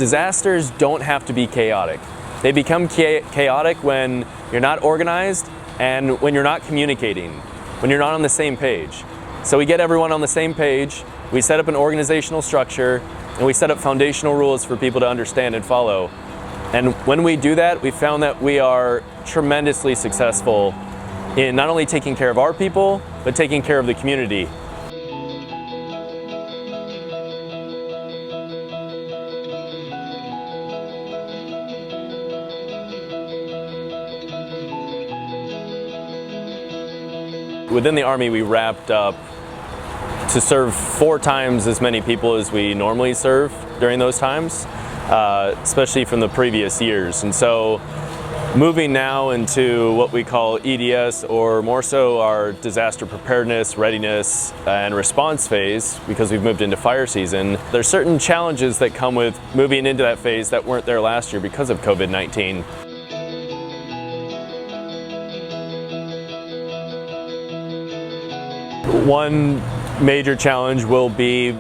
disasters don't have to be chaotic. They become chaotic when you're not organized and when you're not communicating, when you're not on the same page. So we get everyone on the same page, we set up an organizational structure, and we set up foundational rules for people to understand and follow. And when we do that, we found that we are tremendously successful in not only taking care of our people, but taking care of the community. Within the Army, we wrapped up to serve 4 times as many people as we normally serve during those times, especially from the previous years. And so moving now into what we call EDS, or more so our disaster preparedness, readiness, and response phase, because we've moved into fire season, there's certain challenges that come with moving into that phase that weren't there last year because of COVID-19. One major challenge will be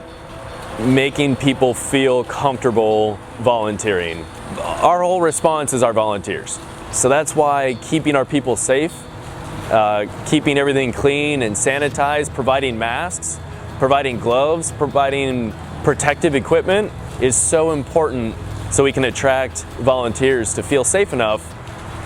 making people feel comfortable volunteering. Our whole response is our volunteers. So that's why keeping our people safe, keeping everything clean and sanitized, providing masks, providing gloves, providing protective equipment is so important, so we can attract volunteers to feel safe enough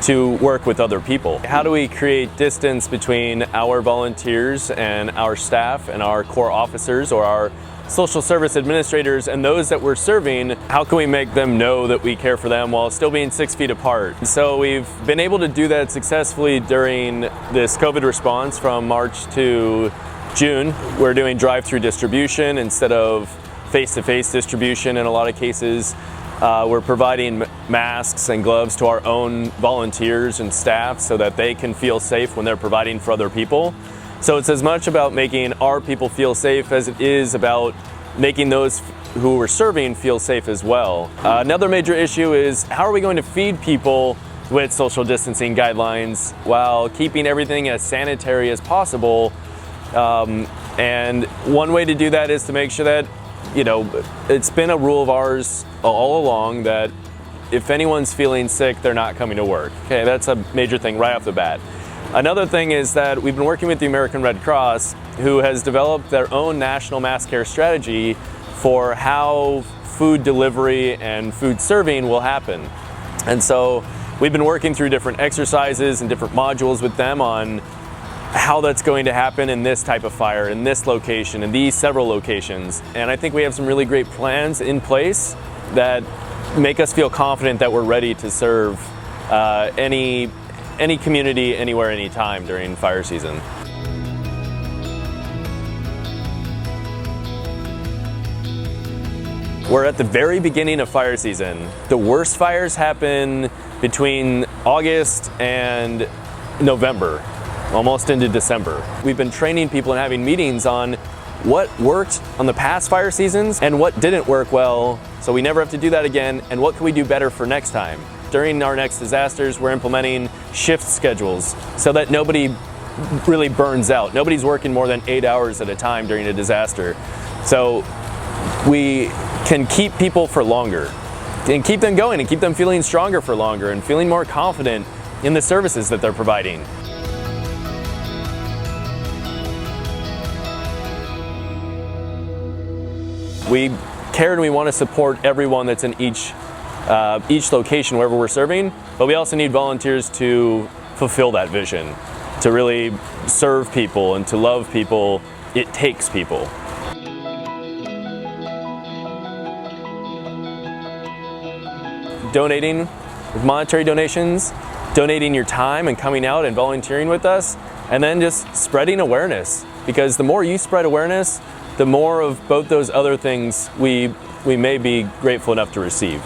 to work with other people. How do we create distance between our volunteers and our staff and our core officers or our social service administrators and those that we're serving? How can we make them know that we care for them while still being 6 feet apart? So we've been able to do that successfully during this COVID response from March to June. We're doing drive-thru distribution instead of face-to-face distribution in a lot of cases. We're providing masks and gloves to our own volunteers and staff so that they can feel safe when they're providing for other people. So it's as much about making our people feel safe as it is about making those who we're serving feel safe as well. Another major issue is how are we going to feed people with social distancing guidelines while keeping everything as sanitary as possible? And one way to do that is to make sure that, it's been a rule of ours all along that if anyone's feeling sick, they're not coming to work. Okay, that's a major thing right off the bat. Another thing is that we've been working with the American Red Cross, who has developed their own national mass care strategy for how food delivery and food serving will happen. And so we've been working through different exercises and different modules with them on how that's going to happen in this type of fire, in this location, in these several locations. And I think we have some really great plans in place that make us feel confident that we're ready to serve any community, anywhere, anytime during fire season. We're at the very beginning of fire season. The worst fires happen between August and November, almost into December. We've been training people and having meetings on what worked on the past fire seasons and what didn't work well, so we never have to do that again, and what can we do better for next time. During our next disasters, we're implementing shift schedules so that nobody really burns out. Nobody's working more than 8 hours at a time during a disaster. So we can keep people for longer and keep them going and keep them feeling stronger for longer and feeling more confident in the services that they're providing. We care and we want to support everyone that's in each location wherever we're serving, but we also need volunteers to fulfill that vision, to really serve people and to love people. It takes people. Donating with monetary donations, donating your time and coming out and volunteering with us, and then just spreading awareness, because the more you spread awareness, the more of both those other things we may be grateful enough to receive.